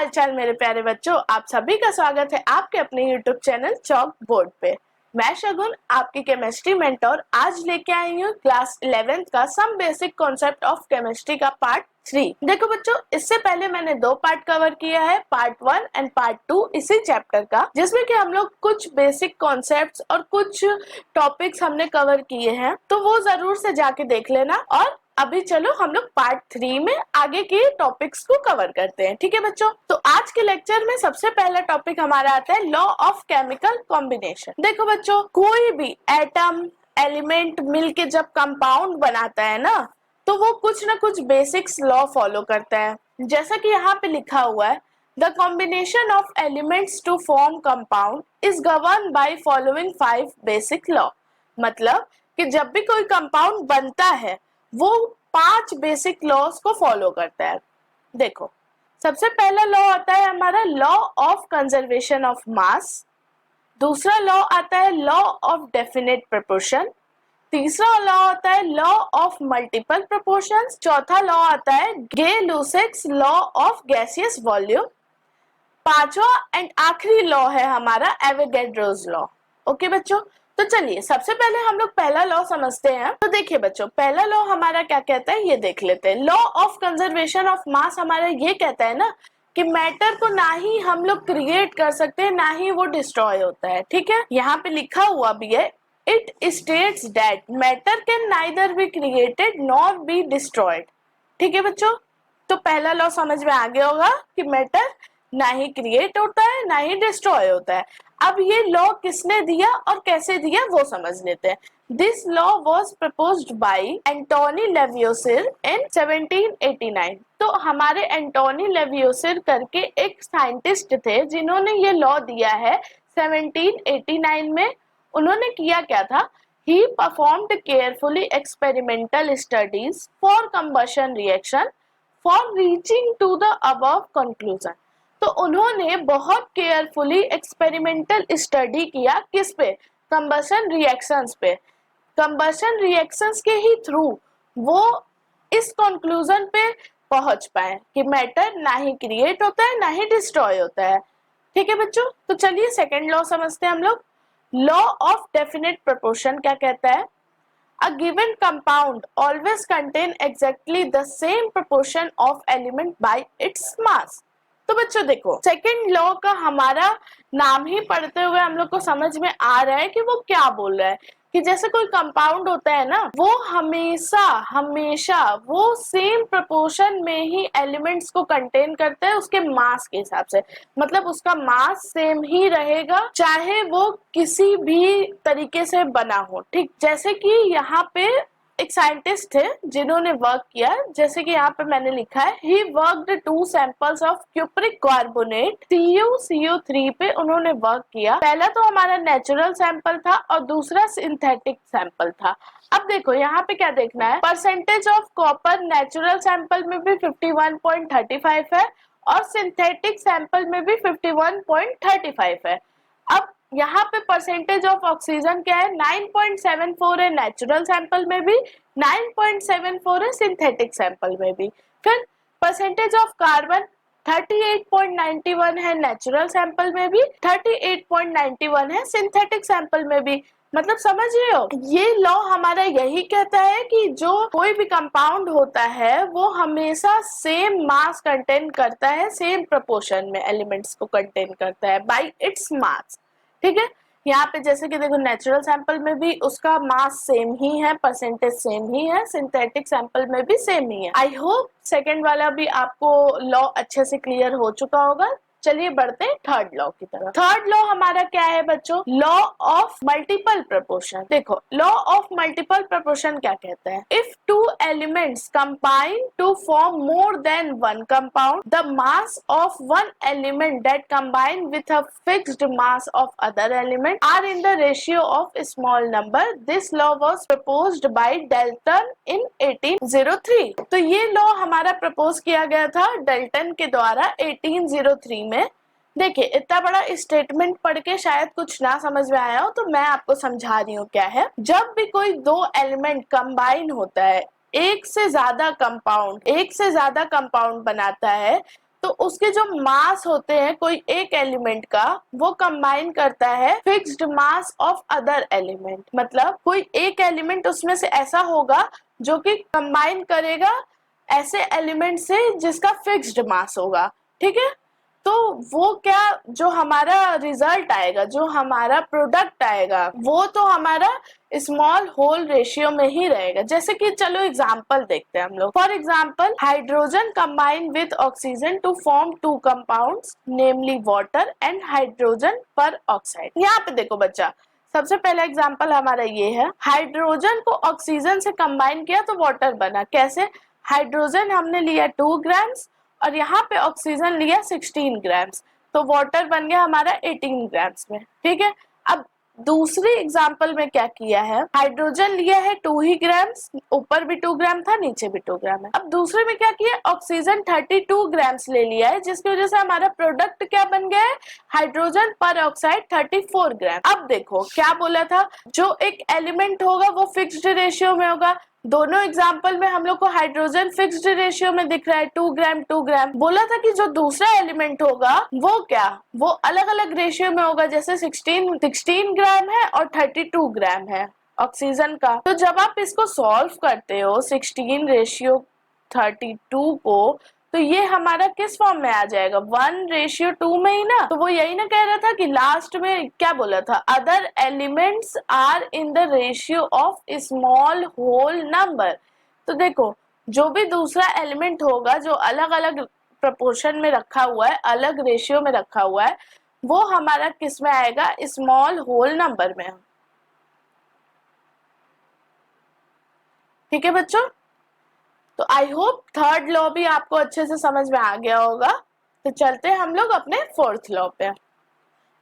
हाल चाल मेरे प्यारे बच्चों, आप सभी का स्वागत है आपके अपने YouTube चैनल चॉक बोर्ड पे। मैं शगुन आपकी केमिस्ट्री मेंटोर आज लेके आई हूँ क्लास 11th का some basic concept of chemistry का पार्ट 3। देखो बच्चों, इससे पहले मैंने 2 पार्ट कवर किया है, पार्ट 1 एंड पार्ट 2 इसी चैप्टर का, जिसमें कि हम लोग कुछ बेसिक कॉन्सेप्ट्स और कुछ टॉपिक्स हमने कवर किए हैं, तो वो जरूर से जाके देख लेना। और अभी चलो हम लोग पार्ट 3 में आगे के टॉपिक्स को कवर करते हैं। ठीक है बच्चों, तो आज के लेक्चर में सबसे पहला टॉपिक हमारा आता है लॉ ऑफ केमिकल कॉम्बिनेशन। देखो बच्चों, कोई भी एटम एलिमेंट मिलके जब कंपाउंड बनाता है ना, तो वो कुछ ना कुछ बेसिक्स लॉ फॉलो करता है। जैसा कि यहाँ पे लिखा हुआ है, the combination of elements to form compound is govern by following 5 basic law. मतलब कि जब भी कोई कंपाउंड बनता है वो 5 बेसिक लॉज को फॉलो करता है। देखो, सबसे पहला लॉ आता है हमारा law of conservation of mass, दूसरा लॉ आता है लॉ ऑफ डेफिनेट प्रोपोर्शन, तीसरा लॉ आता है लॉ ऑफ मल्टीपल प्रोपोर्शंस, चौथा लॉ आता है गे-लुसाक्स लॉ ऑफ गैसियस वॉल्यूम, पांचवा एंड आखिरी लॉ है हमारा एवोगैड्रोस लॉ। ओके बच्चों, तो चलिए सबसे पहले हम लोग पहला लॉ समझते हैं। तो देखिए बच्चों, पहला लॉ हमारा क्या कहता है ये देख लेते हैं। Law of conservation of mass हमारा ये कहता है ना कि मैटर को ना ही हम लोग क्रिएट कर सकते हैं ना ही वो डिस्ट्रॉय होता है। ठीक है, यहाँ पे लिखा हुआ भी है, it states that matter can neither be created nor be destroyed. ठीक है बच्चों, तो पहला लॉ समझ में आ गया होगा कि मैटर ना ही क्रिएट होता है ना ही डिस्ट्रॉय होता है। अब ये लॉ किसने दिया और कैसे दिया वो समझ लेते हैं। This law was proposed by Antoine Lavoisier in 1789। तो हमारे एंटोनी लेवियोसिर करके एक साइंटिस्ट थे जिन्होंने ये लॉ दिया है 1789 में। उन्होंने किया क्या था, he performed carefully experimental studies for combustion reaction for reaching to the above conclusion। तो उन्होंने बहुत केयरफुली एक्सपेरिमेंटल स्टडी किया किस पे, कंबशन रिएक्शंस पे। कंबशन रिएक्शंस के ही थ्रू वो इस कंक्लूजन पे पहुंच पाए कि मैटर ना ही क्रिएट होता है ना ही डिस्ट्रॉय होता है। ठीक है बच्चों, तो चलिए सेकंड लॉ समझते हैं हम लोग। लॉ ऑफ डेफिनेट प्रोपोर्शन क्या कहता है, a given compound always contain exactly the same proportion of element by its mass। तो बच्चों देखो, सेकंड लॉ का हमारा नाम ही पढ़ते हुए हम लोग को समझ में आ रहा है कि वो क्या बोल रहा है कि जैसे कोई कंपाउंड होता है ना, वो हमेशा हमेशा वो सेम प्रोपोर्शन में ही एलिमेंट्स को कंटेन करता है उसके मास के हिसाब से। मतलब उसका मास सेम ही रहेगा चाहे वो किसी भी तरीके से बना हो। ठीक, जैसे कि यहाँ पे एक साइंटिस्ट थे जिन्होंने वर्क किया, जैसे कि यहाँ पे मैंने लिखा है, he worked 2 samples of cupric carbonate CuCO3 पे उन्होंने वर्क किया। पहला तो हमारा नेचुरल सैंपल था और दूसरा सिंथेटिक सैंपल था। अब देखो यहाँ पे क्या देखना है, percentage of copper natural sample में भी 51.35 है और सिंथेटिक सैंपल में भी 51.35 है। अब यहाँ पे परसेंटेज ऑफ ऑक्सीजन क्या है, 9.74 है नेचुरल सैंपल में भी, 9.74 है सिंथेटिक सैंपल में भी। फिर परसेंटेज ऑफ कार्बन 38.91 है नेचुरल सैंपल में भी, 38.91 है सिंथेटिक सैंपल में भी। मतलब समझ रहे हो, ये लॉ हमारा यही कहता है कि जो कोई भी कंपाउंड होता है वो हमेशा सेम मास कंटेन करता है, सेम प्रोपोर्शन में एलिमेंट्स को कंटेन करता है बाय इट्स मास। ठीक है, यहाँ पे जैसे कि देखो नेचुरल सैंपल में भी उसका मास सेम ही है, परसेंटेज सेम ही है, सिंथेटिक सैंपल में भी सेम ही है। आई होप सेकंड वाला भी आपको लॉ अच्छे से क्लियर हो चुका होगा। चलिए बढ़ते हैं थर्ड लॉ की तरफ। थर्ड लॉ हमारा क्या है बच्चों, लॉ ऑफ मल्टीपल प्रोपोर्शन। देखो, लॉ ऑफ मल्टीपल प्रोपोर्शन क्या कहता है, if 2 elements combine to form more than 1 compound, the mass of 1 element that combine with a fixed mass of other element are in the ratio of small number. This law was proposed by Dalton in 1803। तो ये law हमारा propose किया गया था Dalton के द्वारा 1803 में। देखिए, इतना बड़ा स्टेटमेंट पढ़ के शायद कुछ ना समझ में आया हो, तो मैं आपको समझा रही हूँ क्या है। जब भी कोई 2 एलिमेंट कंबाइन होता है, एक से ज्यादा कंपाउंड बनाता है, तो उसके जो मास होते हैं कोई एक एलिमेंट का, वो कंबाइन करता है fixed mass of other element. मतलब कोई एक एलिमेंट उसमें से ऐसा होगा जो कि कंबाइन करेगा ऐसे एलिमेंट से जिसका फिक्स्ड मास होगा, ठीक है। तो वो क्या, जो हमारा रिजल्ट आएगा, जो हमारा प्रोडक्ट आएगा, वो तो हमारा स्मॉल होल रेशियो में ही रहेगा। जैसे कि चलो एग्जांपल देखते हैं हम लोग। For example, hydrogen combine with oxygen to form two compounds namely water and hydrogen peroxide. यहाँ पे देखो बच्चा, सबसे पहला एग्जांपल हमारा ये है, हाइड्रोजन को ऑक्सीजन से कंबाइन किया तो वाटर बना। कैसे? हाइड्रोजन हमने लिया 2 ग्राम्स और यहाँ पे ऑक्सीजन लिया 16 ग्राम्स, तो वाटर बन गया हमारा 18 ग्राम्स में, ठीक है। अब दूसरी एग्जांपल में क्या किया है, हाइड्रोजन लिया है 2 ही ग्राम्स, ऊपर भी 2 ग्राम था, नीचे भी 2 ग्राम है। अब दूसरे में क्या किया, ऑक्सीजन 32 ग्राम्स ले लिया है, जिसकी वजह से हमारा प्रोडक्ट क्या बन गया है, हाइड्रोजन पर ऑक्साइड 34 ग्राम। अब देखो क्या बोला था, जो एक एलिमेंट होगा वो फिक्स्ड रेशियो में होगा। दोनों एग्जाम्पल में हम लोग को हाइड्रोजन फिक्स्ड रेशियो में दिख रहा है, 2 ग्राम 2 ग्राम। बोला था कि जो दूसरा एलिमेंट होगा वो क्या, वो अलग अलग रेशियो में होगा। जैसे 16 ग्राम है और 32 ग्राम है ऑक्सीजन का। तो जब आप इसको सॉल्व करते हो 16:32 को, तो ये हमारा किस फॉर्म में आ जाएगा, 1:2 में ही ना। तो वो यही ना कह रहा था कि लास्ट में क्या बोला था, other elements are in the ratio of small whole number. तो देखो, जो भी दूसरा एलिमेंट होगा जो अलग अलग प्रपोर्शन में रखा हुआ है, अलग रेशियो में रखा हुआ है, वो हमारा किस में आएगा, स्मॉल होल नंबर में। ठीक है बच्चों, तो आई होप थर्ड लॉ भी आपको अच्छे से समझ में आ गया होगा। तो चलते हैं हम लोग अपने फोर्थ लॉ पे।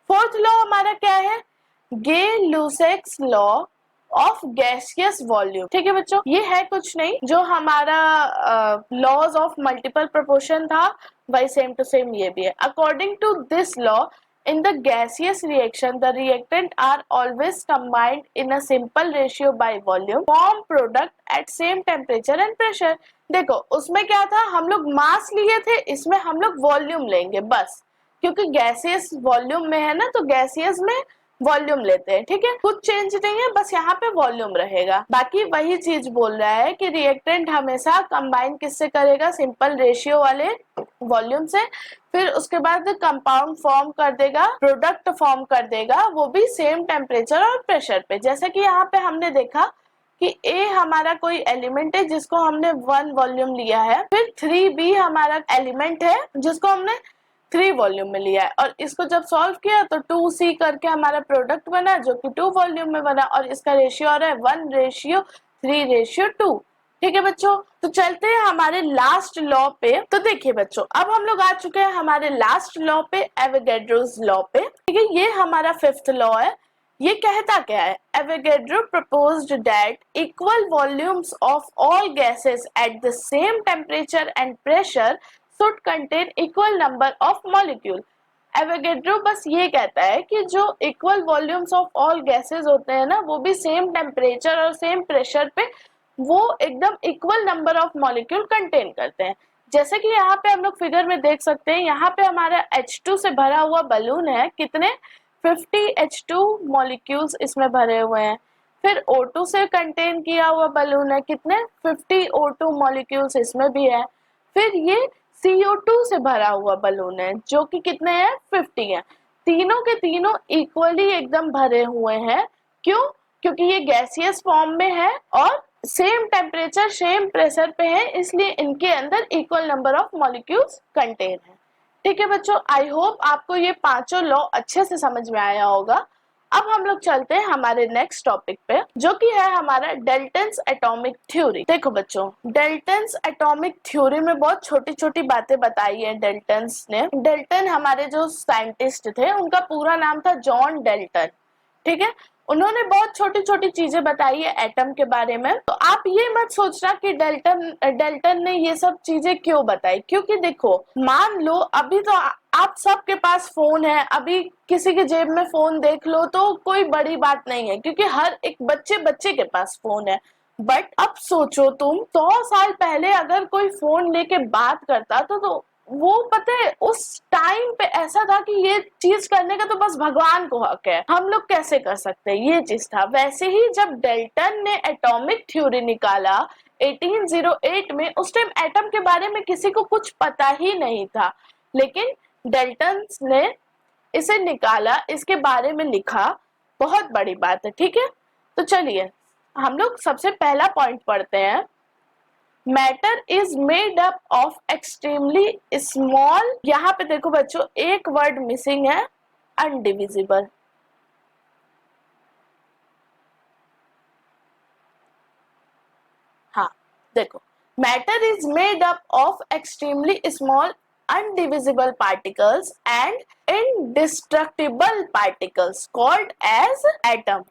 फोर्थ लॉ हमारा क्या है, गे-लुसेक्स लॉ ऑफ गैसियस वॉल्यूम। ठीक है बच्चों, ये है कुछ नहीं, जो हमारा लॉज ऑफ मल्टीपल प्रोपोर्शन था वही सेम टू सेम ये भी है। According to this law, in the gaseous reaction the reactant are always combined in a simple ratio by volume, form product at same temperature and pressure। देखो उसमें क्या था, हम लोग मास लिए थे, इसमें हम लोग वॉल्यूम लेंगे बस, क्योंकि गैसियस वॉल्यूम में है ना, तो गैसियस में वॉल्यूम लेते हैं। ठीक है, कुछ चेंज नहीं है, बस यहाँ पे वॉल्यूम रहेगा। बाकी वही चीज बोल रहा है कि रिएक्टेंट हमेशा कंबाइन किससे करेगा, सिंपल रेशियो वाले वॉल्यूम से, फिर उसके बाद कंपाउंड फॉर्म कर देगा, प्रोडक्ट फॉर्म कर देगा, वो भी सेम टेम्परेचर और प्रेशर पे। जैसे कि यहाँ पे हमने देखा कि A हमारा कोई एलिमेंट है जिसको हमने 1 वॉल्यूम लिया है, फिर 3B हमारा एलिमेंट है जिसको हमने 3 वॉल्यूम में लिया है, और इसको जब सॉल्व किया तो 2C करके हमारा प्रोडक्ट बना जो कि 2 वॉल्यूम में बना, और इसका रेशियो आ रहा है 1:3:2। ठीक है बच्चों, तो चलते हैं हमारे लास्ट लॉ पे। तो देखिए बच्चों, अब हम लोग आ चुके हैं हमारे लास्ट लॉ पे, एवोगैड्रोस लॉ पे। ठीक है, ये हमारा 5th लॉ है। ये कहता क्या है, Avogadro proposed that equal volumes of all gases at the same temperature and pressure should contain equal number of molecule। Avogadro बस ये कहता है कि जो equal volumes of all gases होते हैं ना, वो भी सेम टेम्परेचर और सेम प्रेशर पे वो एकदम equal number of molecule contain करते हैं। जैसे कि यहाँ पे हम लोग फिगर में देख सकते हैं, यहाँ पे हमारा H2 से भरा हुआ बलून है, कितने 50 H2 मॉलिक्यूल्स इसमें भरे हुए हैं। फिर O2 से कंटेन किया हुआ बलून है, कितने 50 O2 मॉलिक्यूल्स इसमें भी है। फिर ये CO2 से भरा हुआ बलून है जो कि कितने हैं 50 हैं। तीनों के तीनों इक्वली एकदम भरे हुए हैं। क्यों? क्योंकि ये गैसियस फॉर्म में है और सेम टेम्परेचर सेम प्रेशर पे है, इसलिए इनके अंदर equal number of molecules contain है। ठीक है बच्चों, आई होप आपको ये पांचों लॉ अच्छे से समझ में आया होगा। अब हम लोग चलते हैं हमारे नेक्स्ट टॉपिक पे, जो कि है हमारा डेल्टन्स एटॉमिक थ्योरी। देखो बच्चों, डेल्टन्स एटॉमिक थ्योरी में बहुत छोटी छोटी बातें बताई है डेल्टन्स ने। डेल्टन हमारे जो साइंटिस्ट थे, उनका पूरा नाम था जॉन डेल्टन। ठीक है, उन्होंने बहुत छोटी छोटी चीजें बताई है एटम के बारे में। तो आप ये मत सोचना कि डेल्टन ने ये सब चीजें क्यों बताई, क्योंकि देखो मान लो अभी तो आप सबके पास फोन है, अभी किसी के जेब में फोन देख लो तो कोई बड़ी बात नहीं है, क्योंकि हर एक बच्चे के पास फोन है। बट अब सोचो तुम 100 साल पहले अगर कोई फोन लेके बात करता तो वो पता है उस टाइम पे ऐसा था कि ये चीज करने का तो बस भगवान को हक है, हम लोग कैसे कर सकते हैं, ये चीज था। वैसे ही जब डेल्टन ने एटॉमिक थ्योरी निकाला 1808 में, उस टाइम एटम के बारे में किसी को कुछ पता ही नहीं था, लेकिन डेल्टन ने इसे निकाला, इसके बारे में लिखा, बहुत बड़ी बात है। ठीक है, तो चलिए हम लोग सबसे पहला पॉइंट पढ़ते हैं। Matter is made up of extremely small, यहाँ पे देखो बच्चों एक वर्ड मिसिंग है, अनडिविजिबल। हाँ देखो, matter is made up of extremely small undivisible particles and indestructible particles called as atom.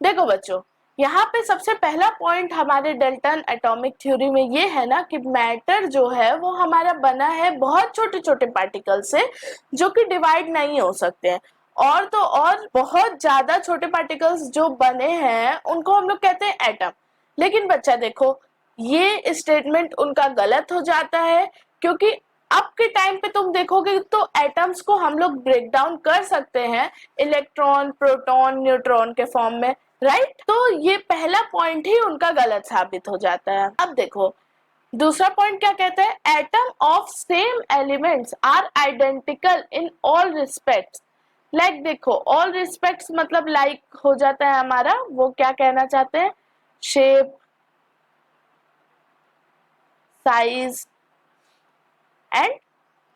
देखो बच्चों, यहाँ पे सबसे पहला पॉइंट हमारे डेल्टन एटॉमिक थ्योरी में ये है ना कि मैटर जो है वो हमारा बना है बहुत छोटे छोटे पार्टिकल से, जो कि डिवाइड नहीं हो सकते हैं। और तो और बहुत ज्यादा छोटे पार्टिकल्स जो बने हैं उनको हम लोग कहते हैं एटम। लेकिन बच्चा देखो, ये स्टेटमेंट उनका गलत हो जाता है, क्योंकि अब के टाइम पे तुम देखोगे तो एटम्स को हम लोग ब्रेक डाउन कर सकते हैं इलेक्ट्रॉन, प्रोटॉन, न्यूट्रॉन के फॉर्म में, राइट। तो ये पहला पॉइंट ही उनका गलत साबित हो जाता है। अब देखो दूसरा पॉइंट क्या कहता है, atom of same elements are identical in all respects. Like देखो, ऑल रिस्पेक्ट्स मतलब लाइक हो जाता है हमारा, वो क्या कहना चाहते हैं, शेप, साइज एंड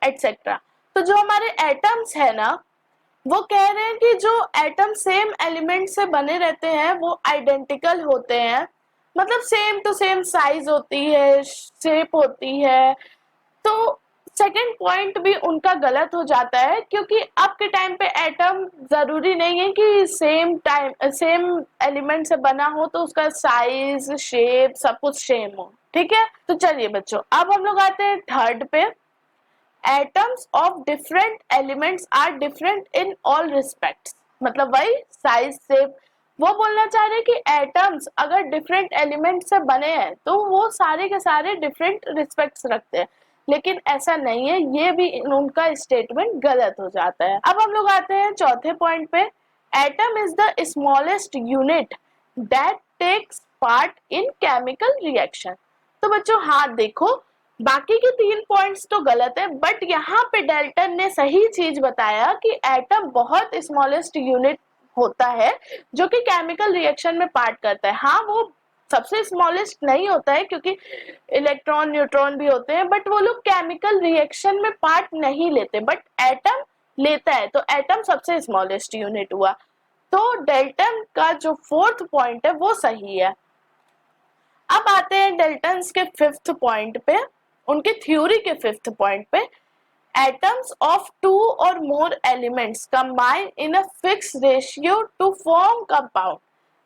एटसेट्रा। तो जो हमारे एटम्स है ना, वो कह रहे हैं कि जो एटम सेम एलिमेंट से बने रहते हैं वो आइडेंटिकल होते हैं, मतलब सेम टू सेम साइज होती है, शेप होती है। तो सेकंड पॉइंट भी उनका गलत हो जाता है, क्योंकि अब के टाइम पे एटम जरूरी नहीं है कि सेम एलिमेंट से बना हो तो उसका साइज, शेप सब कुछ सेम हो। ठीक है, तो चलिए बच्चों अब हम लोग आते हैं थर्ड पे। Atoms of different elements are different in all respects, मतलब वही साइज, शेप। वो बोलना चाह रहे हैं कि एटम्स अगर डिफरेंट एलिमेंट से बने हैं तो वो सारे के सारे डिफरेंट रिस्पेक्ट्स रखते हैं, लेकिन ऐसा नहीं है, ये भी उनका स्टेटमेंट गलत हो जाता है। अब हम लोग आते हैं चौथे पॉइंट पे। Atom is the smallest unit that takes part in chemical reaction. तो बच्चों हाँ देखो, बाकी के 3 पॉइंट्स तो गलत है, बट यहाँ पे डेल्टन ने सही चीज बताया कि एटम बहुत स्मॉलेस्ट यूनिट होता है जो कि केमिकल रिएक्शन में पार्ट करता है। हाँ वो सबसे स्मॉलेस्ट नहीं होता है, क्योंकि इलेक्ट्रॉन, न्यूट्रॉन भी होते हैं, बट वो लोग केमिकल रिएक्शन में पार्ट नहीं लेते, बट एटम लेता है, तो एटम सबसे स्मॉलेस्ट यूनिट हुआ। तो डेल्टन का जो 4th पॉइंट है वो सही है। अब आते हैं डेल्टन के 5th पॉइंट पे, उनके थ्योरी के 5th पॉइंट पे। एटम्स ऑफ 2 और more elements combine in a fix ratio two form compound.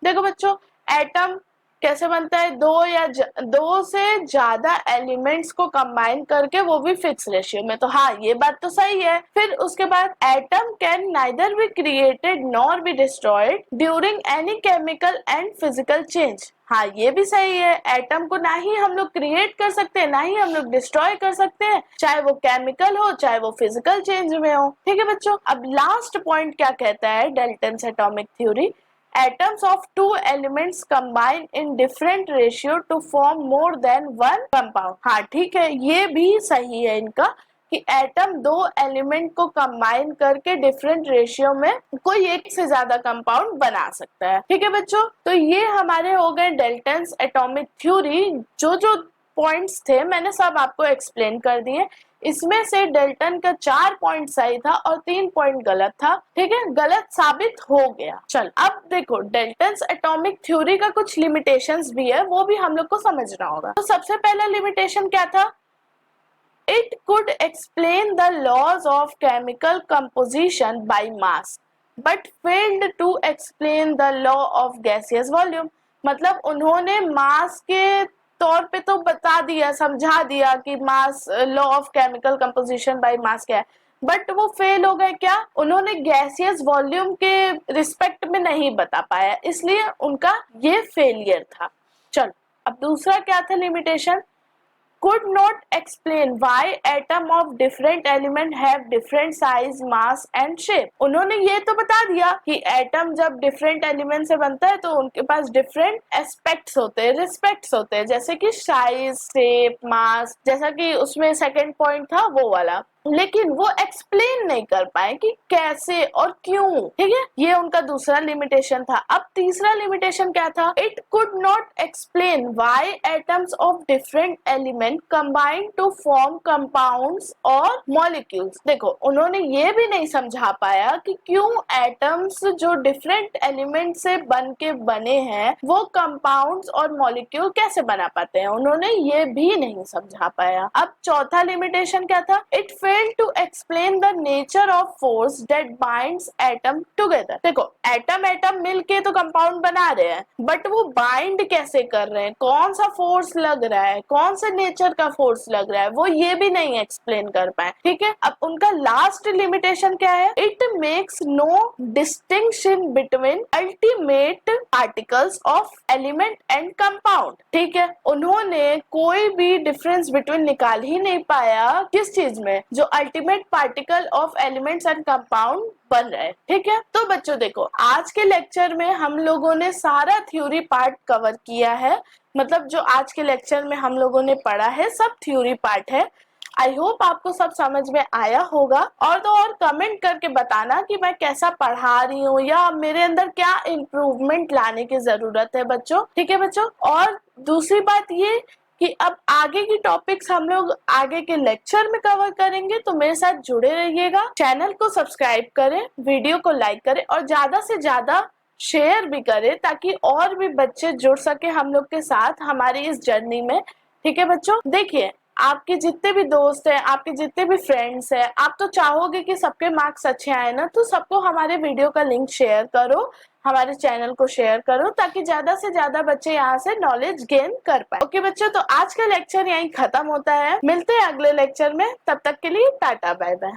देखो बच्चों, एटम कैसे बनता है, दो से ज्यादा एलिमेंट्स को कंबाइन करके, वो भी फिक्स रेशियो में। तो हाँ ये बात तो सही है। फिर उसके बाद atom can neither be created nor be destroyed during any chemical and physical change. हाँ ये भी सही है, एटम को ना ही हम लोग क्रिएट कर सकते हैं, ना ही हम लोग डिस्ट्रॉय कर सकते हैं, चाहे वो केमिकल हो चाहे वो फिजिकल चेंज में हो। ठीक है बच्चों, अब लास्ट पॉइंट क्या कहता है Dalton's atomic theory. Atoms of 2 elements combine in different ratio to form more than one compound। हाँ ठीक है, ये भी सही है इनका कि एटम 2 एलिमेंट को कंबाइन करके डिफरेंट रेशियो में कोई एक से ज्यादा कंपाउंड बना सकता है। ठीक है बच्चों, तो ये हमारे हो गए डेल्टन्स एटॉमिक थ्योरी। जो पॉइंट्स थे मैंने सब आपको एक्सप्लेन कर दिए। इसमें से डेल्टन का 4 पॉइंट सही था और 3 पॉइंट गलत था। ठीक है, गलत साबित हो गया। चल अब देखो, डेल्टन्स एटॉमिक थ्योरी का कुछ लिमिटेशंस भी है, वो भी हम लोग को समझना होगा। तो सबसे पहला लिमिटेशन क्या था, it could explain the laws of chemical composition by mass but failed to explain the law of gaseous volume. मतलब उन्होंने मास के तौर पे तो बता दिया, समझा दिया कि mass, law of chemical composition by mass क्या है, बट वो फेल हो गए। क्या, उन्होंने गैसियस वॉल्यूम के रिस्पेक्ट में नहीं बता पाया, इसलिए उनका ये फेलियर था। चलो अब दूसरा क्या था limitation, could not explain why atom of different element have different size, mass and shape। उन्होंने ये तो बता दिया कि एटम जब डिफरेंट एलिमेंट से बनता है तो उनके पास डिफरेंट एस्पेक्ट्स होते हैं, रिस्पेक्ट्स होते हैं, जैसे कि साइज, शेप, मास, जैसा कि उसमें सेकंड पॉइंट था वो वाला, लेकिन वो एक्सप्लेन नहीं कर पाए कि कैसे और क्यों। ठीक है, ये उनका दूसरा लिमिटेशन था। अब तीसरा लिमिटेशन क्या था? It could not explain why atoms of different element combine to form compounds और मॉलिक्यूल्स। देखो, उन्होंने ये भी नहीं समझा पाया कि क्यों एटम्स जो डिफरेंट एलिमेंट से बन के बने हैं वो कंपाउंड्स और मॉलिक्यूल कैसे बना पाते हैं, उन्होंने ये भी नहीं समझा पाया। अब चौथा लिमिटेशन क्या था? It to explain the nature of force that binds atom together। देखो, एटम मिलके तो कंपाउंड बना रहे हैं, बट वो बाइंड कैसे कर रहे हैं, कौन सा फोर्स लग रहा है, कौन से नेचर का फोर्स लग रहा है, वो ये भी नहीं एक्सप्लेन कर पाए। ठीक है, अब उनका लास्ट लिमिटेशन क्या है? It makes no distinction between ultimate particles of element and compound. ठीक है, उन्होंने कोई भी डिफरेंस बिटवीन निकाल ही नहीं पाया किस चीज में, जो ultimate particle of elements and compound बन रहे हैं। ठीक है, तो बच्चों देखो, आज के लेक्चर में हम लोगों ने सारा थ्योरी पार्ट कवर किया है। मतलब जो आज के लेक्चर में हम लोगों ने पढ़ा है सब थ्योरी पार्ट है। आई होप आपको सब समझ में आया होगा। और तो और कमेंट करके बताना कि मैं कैसा पढ़ा रही हूँ या मेरे अंदर क्या इम्प्रूवमेंट लाने की जरूरत है बच्चों। ठीक है बच्चों, और दूसरी बात ये कि अब आगे की टॉपिक्स हम लोग आगे के लेक्चर में कवर करेंगे, तो मेरे साथ जुड़े रहिएगा। चैनल को सब्सक्राइब करें, वीडियो को लाइक करें और ज्यादा से ज्यादा शेयर भी करें ताकि और भी बच्चे जुड़ सके हम लोग के साथ हमारी इस जर्नी में। ठीक है बच्चों, देखिए, आपके जितने भी दोस्त हैं, आपके जितने भी फ्रेंड्स हैं, आप तो चाहोगे कि सबके मार्क्स अच्छे आए ना, तो सबको हमारे वीडियो का लिंक शेयर करो, हमारे चैनल को शेयर करो ताकि ज्यादा से ज्यादा बच्चे यहाँ से नॉलेज गेन कर पाए। ओके बच्चों, तो आज का लेक्चर यहीं खत्म होता है। मिलते हैं अगले लेक्चर में, तब तक के लिए टाटा बाय बाय।